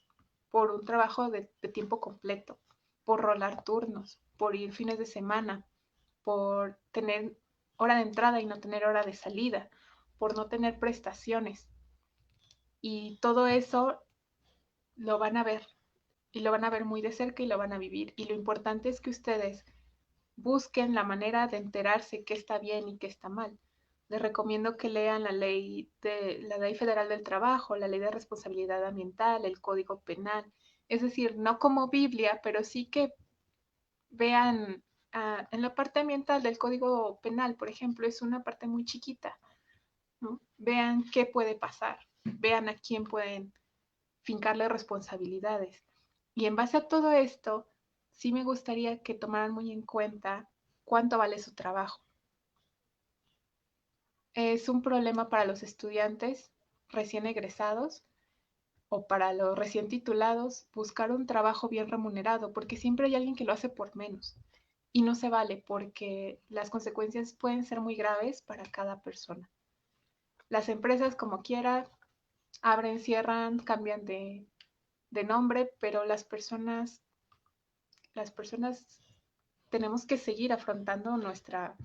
por un trabajo de tiempo completo, por rolar turnos, por ir fines de semana, por tener hora de entrada y no tener hora de salida, por no tener prestaciones. Y todo eso lo van a ver y lo van a ver muy de cerca y lo van a vivir. Y lo importante es que ustedes busquen la manera de enterarse qué está bien y qué está mal. Les recomiendo que lean la ley federal del trabajo, la ley de responsabilidad ambiental, el código penal. Es decir, no como Biblia, pero sí que vean en la parte ambiental del código penal, por ejemplo, es una parte muy chiquita, ¿no? Vean qué puede pasar, vean a quién pueden fincarle responsabilidades. Y en base a todo esto, sí me gustaría que tomaran muy en cuenta cuánto vale su trabajo. Es un problema para los estudiantes recién egresados o para los recién titulados, buscar un trabajo bien remunerado, porque siempre hay alguien que lo hace por menos. Y no se vale porque las consecuencias pueden ser muy graves para cada persona. Las empresas, como quiera, abren, cierran, cambian de nombre, pero las personas tenemos que seguir afrontando nuestra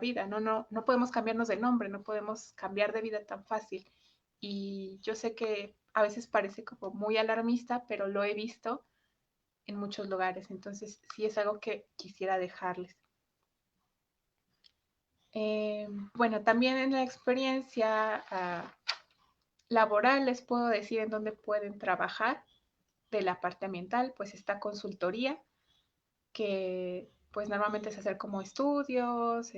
vida, no podemos cambiarnos de nombre, no podemos cambiar de vida tan fácil. Y yo sé que a veces parece como muy alarmista, pero lo he visto en muchos lugares, entonces sí es algo que quisiera dejarles. Bueno, también en la experiencia laboral les puedo decir en dónde pueden trabajar de la parte ambiental, pues esta consultoría que pues normalmente es hacer como estudios,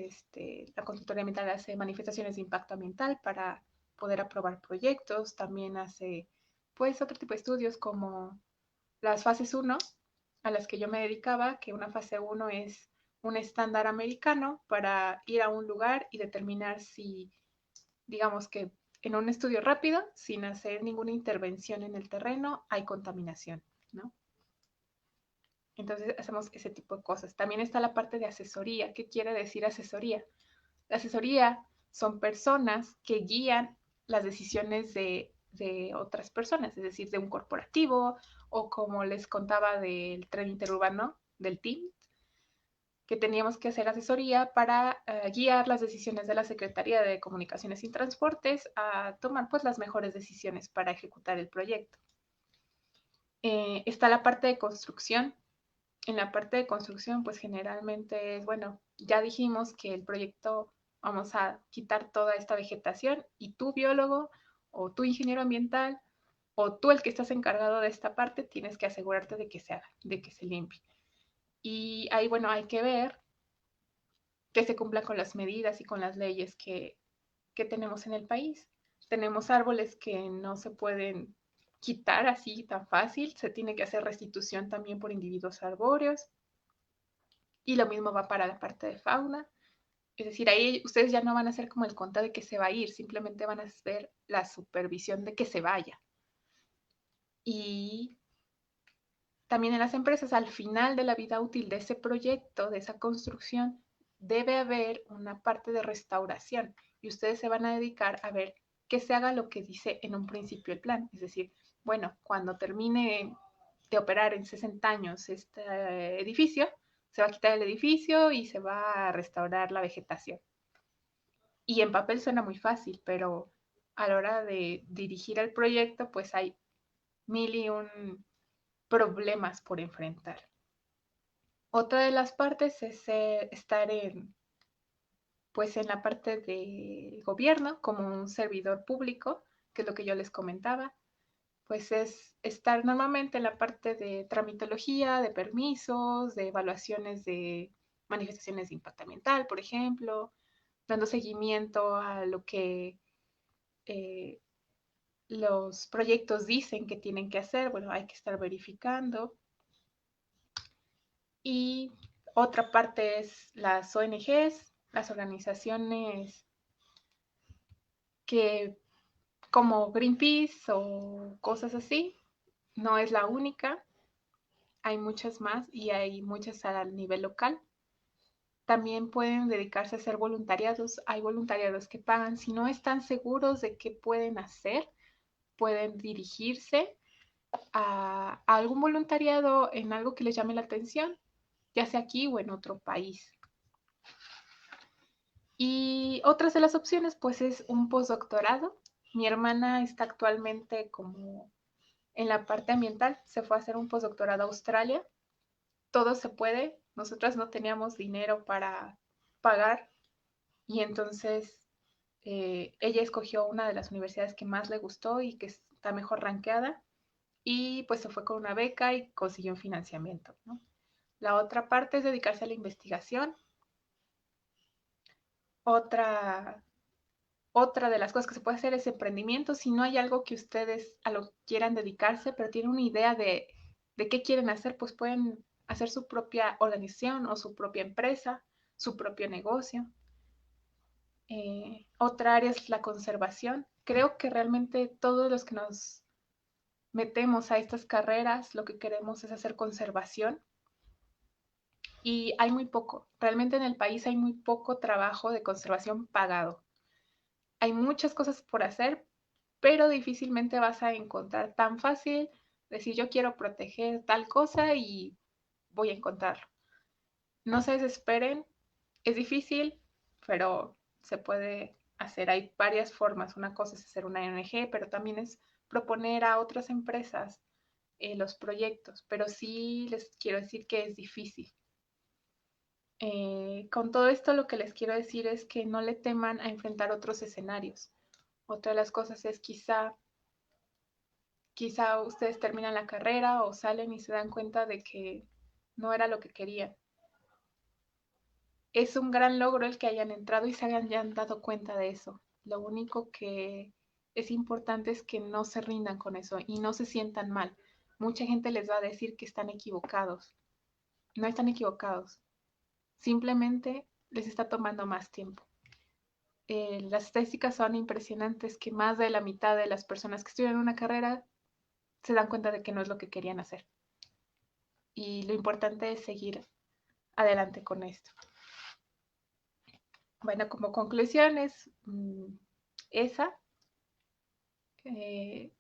la consultoría ambiental hace manifestaciones de impacto ambiental para poder aprobar proyectos, también hace pues otro tipo de estudios como las fases uno a las que yo me dedicaba, que una fase uno es un estándar americano para ir a un lugar y determinar si, digamos que en un estudio rápido, sin hacer ninguna intervención en el terreno, hay contaminación, ¿no? Entonces hacemos ese tipo de cosas. También está la parte de asesoría. ¿Qué quiere decir asesoría? La asesoría son personas que guían las decisiones de otras personas, es decir, de un corporativo o como les contaba del tren interurbano, del TIM, que teníamos que hacer asesoría para guiar las decisiones de la Secretaría de Comunicaciones y Transportes a tomar pues las mejores decisiones para ejecutar el proyecto. Está la parte de construcción. En la parte de construcción, pues generalmente es, bueno, ya dijimos que el proyecto vamos a quitar toda esta vegetación y tú biólogo o tú ingeniero ambiental o tú el que estás encargado de esta parte tienes que asegurarte de que se haga, de que se limpie. Y ahí, bueno, hay que ver que se cumplan con las medidas y con las leyes que tenemos en el país. Tenemos árboles que no se pueden quitar así tan fácil, se tiene que hacer restitución también por individuos arbóreos. Y lo mismo va para la parte de fauna. Es decir, ahí ustedes ya no van a hacer como el conta de que se va a ir, simplemente van a hacer la supervisión de que se vaya. Y también en las empresas, al final de la vida útil de ese proyecto, de esa construcción, debe haber una parte de restauración y ustedes se van a dedicar a ver que se haga lo que dice en un principio el plan. Es decir, bueno, cuando termine de operar en 60 años este edificio, se va a quitar el edificio y se va a restaurar la vegetación. Y en papel suena muy fácil, pero a la hora de dirigir el proyecto, pues hay mil y un problemas por enfrentar. Otra de las partes es estar pues en la parte del gobierno como un servidor público, que es lo que yo les comentaba, pues es estar normalmente en la parte de tramitología, de permisos, de evaluaciones de manifestaciones de impacto ambiental, por ejemplo, dando seguimiento a lo que eh, los proyectos dicen que tienen que hacer, bueno, hay que estar verificando. Y otra parte es las ONGs, las organizaciones que como Greenpeace o cosas así, no es la única, hay muchas más y hay muchas a nivel local. También pueden dedicarse a hacer voluntariados, hay voluntariados que pagan, si no están seguros de qué pueden hacer, pueden dirigirse a algún voluntariado en algo que les llame la atención, ya sea aquí o en otro país. Y otras de las opciones, pues, es un postdoctorado. Mi hermana está actualmente como en la parte ambiental, se fue a hacer un postdoctorado a Australia. Todo se puede. Nosotras no teníamos dinero para pagar y entonces ella escogió una de las universidades que más le gustó y que está mejor rankeada y pues se fue con una beca y consiguió un financiamiento, ¿no? La otra parte es dedicarse a la investigación. Otra Otra de las cosas que se puede hacer es emprendimiento. Si no hay algo que ustedes a lo que quieran dedicarse, pero tienen una idea de qué quieren hacer, pues pueden hacer su propia organización o su propia empresa, su propio negocio. Otra área es la conservación. Creo que realmente todos los que nos metemos a estas carreras, lo que queremos es hacer conservación y hay muy poco. Realmente en el país hay muy poco trabajo de conservación pagado. Hay muchas cosas por hacer, pero difícilmente vas a encontrar tan fácil decir yo quiero proteger tal cosa y voy a encontrarlo. No se desesperen, es difícil, pero se puede hacer. Hay varias formas. Una cosa es hacer una ONG, pero también es proponer a otras empresas los proyectos, pero sí les quiero decir que es difícil. Con todo esto lo que les quiero decir es que no le teman a enfrentar otros escenarios. Otra de las cosas es quizá ustedes terminan la carrera o salen y se dan cuenta de que no era lo que querían. Es un gran logro el que hayan entrado y se hayan dado cuenta de eso. Lo único que es importante es que no se rindan con eso y no se sientan mal. Mucha gente les va a decir que están equivocados. No están equivocados. Simplemente les está tomando más tiempo. Las estadísticas son impresionantes que más de la mitad de las personas que estudian una carrera se dan cuenta de que no es lo que querían hacer. Y lo importante es seguir adelante con esto. Bueno, como conclusiones, esa. Eh,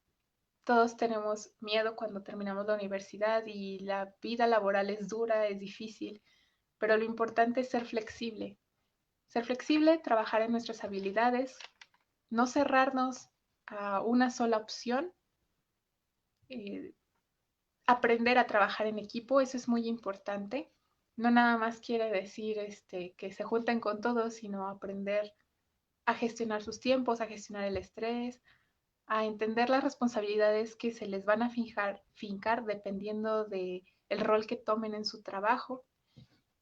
todos tenemos miedo cuando terminamos la universidad y la vida laboral es dura, es difícil, pero lo importante es ser flexible. Ser flexible, trabajar en nuestras habilidades, no cerrarnos a una sola opción, eh, aprender a trabajar en equipo, eso es muy importante. No nada más quiere decir que se junten con todos, sino aprender a gestionar sus tiempos, a gestionar el estrés, a entender las responsabilidades que se les van a fincar dependiendo de el rol que tomen en su trabajo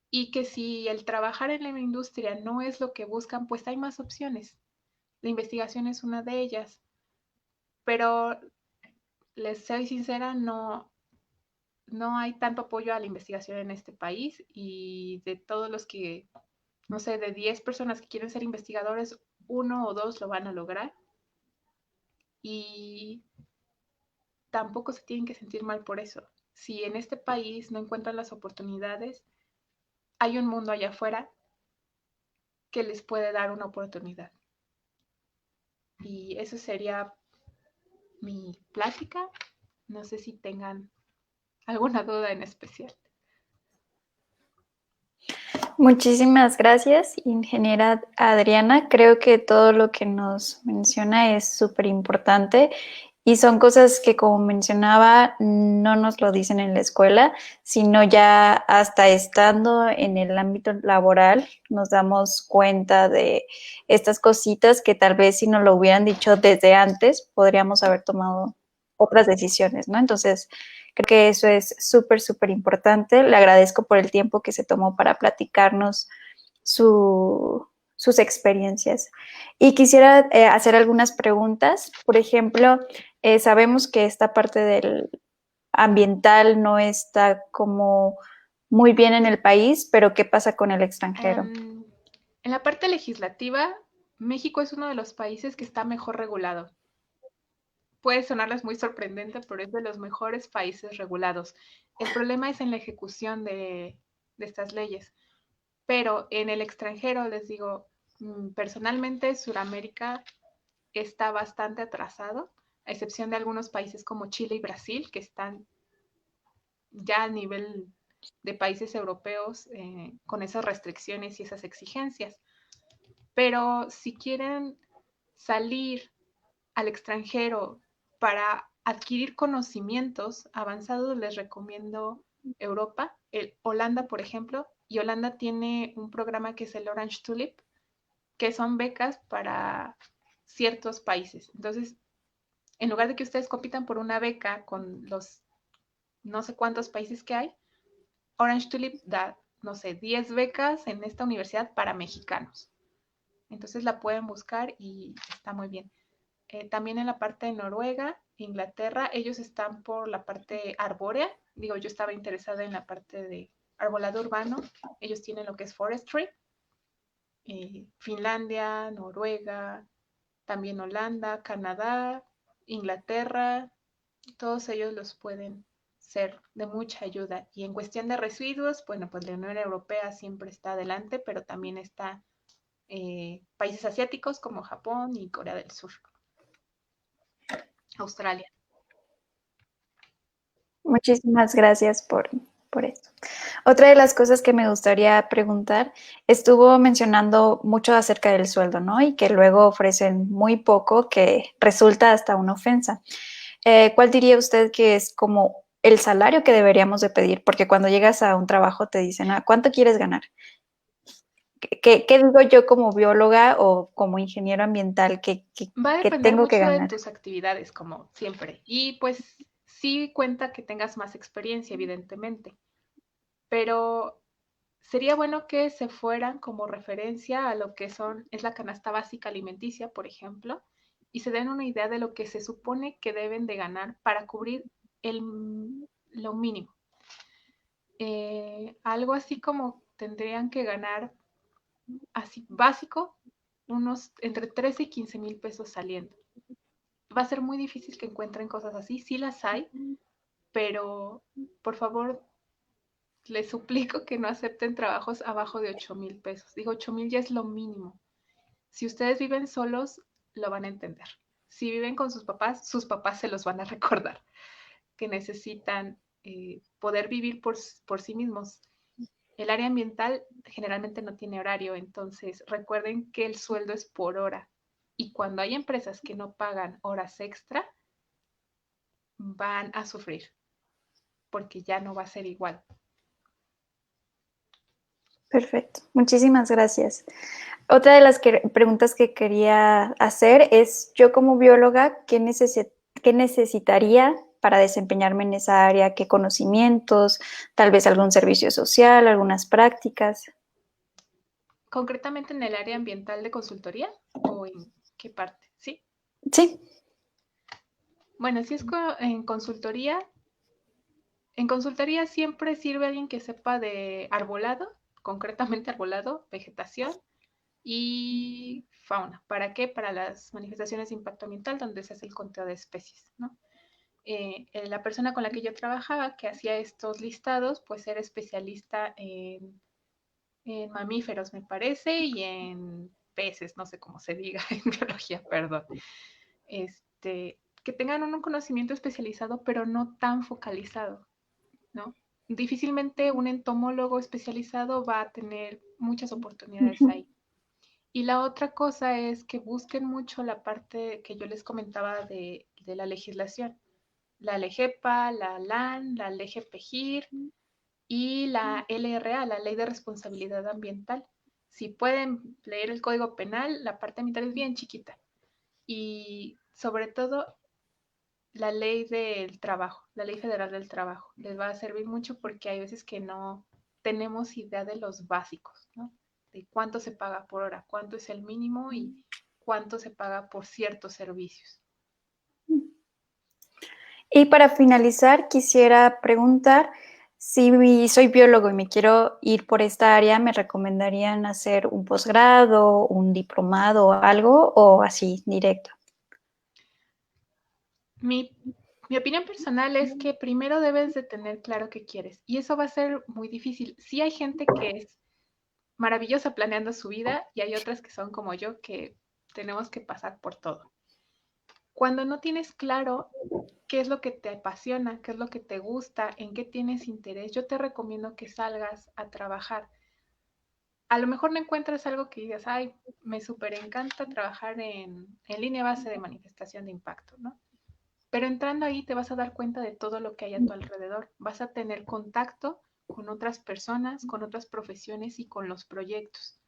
y que si el trabajar en la industria no es lo que buscan, pues hay más opciones. La investigación es una de ellas, pero les soy sincera, no hay tanto apoyo a la investigación en este país y de todos los que, no sé, de 10 personas que quieren ser investigadores, uno o dos lo van a lograr y tampoco se tienen que sentir mal por eso. Si en este país no encuentran las oportunidades, hay un mundo allá afuera que les puede dar una oportunidad. Y eso sería mi plática. No sé si tengan alguna duda en especial. Muchísimas gracias, ingeniera Adriana. Creo que todo lo que nos menciona es súper importante y son cosas que, como mencionaba, no nos lo dicen en la escuela, sino ya hasta estando en el ámbito laboral nos damos cuenta de estas cositas que tal vez si nos lo hubieran dicho desde antes, podríamos haber tomado otras decisiones, ¿no? Entonces, creo que eso es súper, súper importante. Le agradezco por el tiempo que se tomó para platicarnos sus experiencias. Y quisiera hacer algunas preguntas. Por ejemplo, sabemos que esta parte del ambiental no está como muy bien en el país, pero ¿qué pasa con el extranjero? En la parte legislativa, México es uno de los países que está mejor regulado. Puede sonarles muy sorprendente, pero es de los mejores países regulados. El problema es en la ejecución de estas leyes. Pero en el extranjero, les digo, personalmente Sudamérica está bastante atrasado, a excepción de algunos países como Chile y Brasil, que están ya a nivel de países europeos con esas restricciones y esas exigencias. Pero si quieren salir al extranjero para adquirir conocimientos avanzados, les recomiendo Europa, Holanda, por ejemplo, y Holanda tiene un programa que es el Orange Tulip, que son becas para ciertos países. Entonces, en lugar de que ustedes compitan por una beca con los no sé cuántos países que hay, Orange Tulip da, no sé, 10 becas en esta universidad para mexicanos. Entonces la pueden buscar y está muy bien. También en la parte de Noruega, Inglaterra, ellos están por la parte arbórea. Digo, yo estaba interesada en la parte de arbolado urbano. Ellos tienen lo que es forestry. Finlandia, Noruega, también Holanda, Canadá, Inglaterra. todos ellos los pueden ser de mucha ayuda. Y en cuestión de residuos, bueno, pues la Unión Europea siempre está adelante, pero también está países asiáticos como Japón y Corea del Sur, Australia. Muchísimas gracias por esto. Otra de las cosas que me gustaría preguntar, estuvo mencionando mucho acerca del sueldo, ¿no? Y que luego ofrecen muy poco, que resulta hasta una ofensa. ¿Cuál diría usted que es como el salario que deberíamos de pedir? Porque cuando llegas a un trabajo te dicen, "Ah, ¿cuánto quieres ganar?" ¿Qué digo yo como bióloga o como ingeniero ambiental Va a que depender tengo que mucho de ganar? tus actividades, como siempre. Y pues sí cuenta que tengas más experiencia, evidentemente. Pero sería bueno que se fueran como referencia a lo que es la canasta básica alimenticia, por ejemplo, y se den una idea de lo que se supone que deben de ganar para cubrir lo mínimo. Algo así como tendrían que ganar, así básico, unos entre 13 y 15 mil pesos saliendo. Va a ser muy difícil que encuentren cosas así, sí las hay, pero por favor les suplico que no acepten trabajos abajo de 8,000 pesos. Digo, 8,000 ya es lo mínimo. Si ustedes viven solos, lo van a entender. Si viven con sus papás se los van a recordar, que necesitan poder vivir por sí mismos. El área ambiental generalmente no tiene horario, entonces recuerden que el sueldo es por hora. Y cuando hay empresas que no pagan horas extra, van a sufrir, porque ya no va a ser igual. Perfecto, muchísimas gracias. Otra de las preguntas que quería hacer es, yo como bióloga, qué necesitaría para desempeñarme en esa área? ¿Qué conocimientos? Tal vez algún servicio social, algunas prácticas. Concretamente en el área ambiental de consultoría o en qué parte, ¿sí? Sí, Bueno, si es en consultoría siempre sirve alguien que sepa de arbolado, concretamente arbolado, vegetación y fauna. ¿Para qué? Para las manifestaciones de impacto ambiental donde se hace el conteo de especies, ¿no? La persona con la que yo trabajaba, que hacía estos listados, pues era especialista en mamíferos, me parece, y en peces, no sé cómo se diga en biología, perdón. Que tengan un conocimiento especializado, pero no tan focalizado, ¿no? Difícilmente un entomólogo especializado va a tener muchas oportunidades ahí. Y la otra cosa es que busquen mucho la parte que yo les comentaba de la legislación. La LEGEPA, la LAN, la LGPGIR y la LRA, la Ley de Responsabilidad Ambiental. Si pueden leer el Código Penal, la parte ambiental es bien chiquita. Y sobre todo la ley del trabajo, la ley federal del trabajo. Les va a servir mucho porque hay veces que no tenemos idea de los básicos, ¿no? De cuánto se paga por hora, cuánto es el mínimo y cuánto se paga por ciertos servicios. y para finalizar, quisiera preguntar si soy biólogo y me quiero ir por esta área, ¿me recomendarían hacer un posgrado, un diplomado o algo, o así directo? Mi, mi opinión personal es que primero debes de tener claro qué quieres y eso va a ser muy difícil. Sí hay gente que es maravillosa planeando su vida y hay otras que son como yo que tenemos que pasar por todo. Cuando no tienes claro qué es lo que te apasiona, qué es lo que te gusta, en qué tienes interés, yo te recomiendo que salgas a trabajar. A lo mejor no encuentras algo que digas, ay, me súper encanta trabajar en línea base de manifestación de impacto, ¿no? Pero entrando ahí te vas a dar cuenta de todo lo que hay a tu alrededor. Vas a tener contacto con otras personas, con otras profesiones y con los proyectos,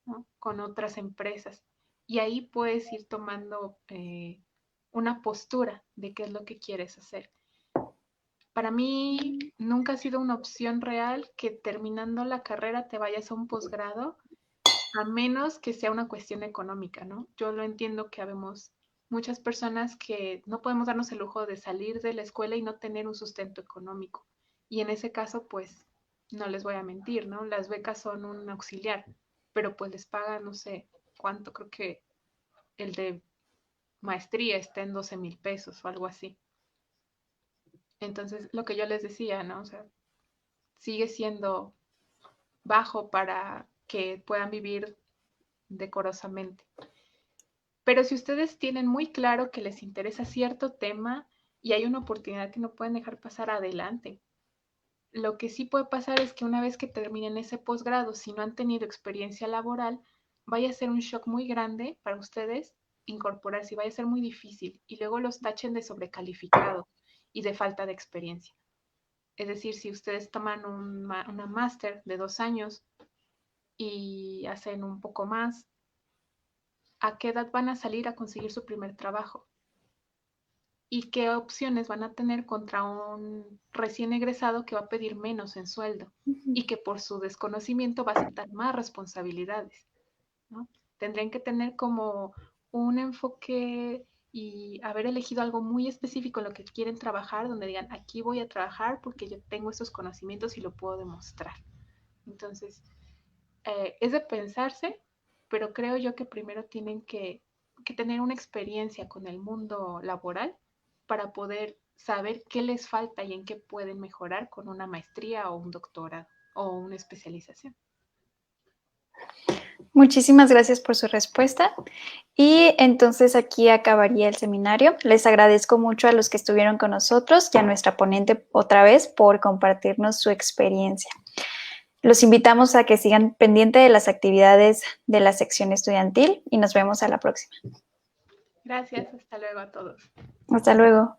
¿no? Con otras empresas. Y ahí puedes ir tomando una postura de qué es lo que quieres hacer. Para mí nunca ha sido una opción real que terminando la carrera te vayas a un posgrado, a menos que sea una cuestión económica, ¿no? Yo lo entiendo que habemos muchas personas que no podemos darnos el lujo de salir de la escuela y no tener un sustento económico. Y en ese caso, pues, no les voy a mentir, ¿no? Las becas son un auxiliar, pero pues les pagan, no sé cuánto, creo que el de maestría está en 12,000 pesos o algo así. Entonces, lo que yo les decía, ¿no? O sea, sigue siendo bajo para que puedan vivir decorosamente. Pero si ustedes tienen muy claro que les interesa cierto tema y hay una oportunidad que no pueden dejar pasar adelante, lo que sí puede pasar es que una vez que terminen ese posgrado, si no han tenido experiencia laboral, vaya a ser un shock muy grande para ustedes incorporarse y vaya a ser muy difícil y luego los tachen de sobrecalificado y de falta de experiencia. Es decir, si ustedes toman una máster de 2 años y hacen un poco más, ¿a qué edad van a salir a conseguir su primer trabajo? ¿Y qué opciones van a tener contra un recién egresado que va a pedir menos en sueldo y que por su desconocimiento va a aceptar más responsabilidades, ¿no? Tendrían que tener como un enfoque y haber elegido algo muy específico en lo que quieren trabajar, donde digan, aquí voy a trabajar porque yo tengo estos conocimientos y lo puedo demostrar. Entonces, es de pensarse, pero creo yo que primero tienen que tener una experiencia con el mundo laboral para poder saber qué les falta y en qué pueden mejorar con una maestría o un doctorado o una especialización. Muchísimas gracias por su respuesta. Y entonces aquí acabaría el seminario. Les agradezco mucho a los que estuvieron con nosotros y a nuestra ponente otra vez por compartirnos su experiencia. Los invitamos a que sigan pendiente de las actividades de la sección estudiantil y nos vemos a la próxima. Gracias, hasta luego a todos. Hasta luego.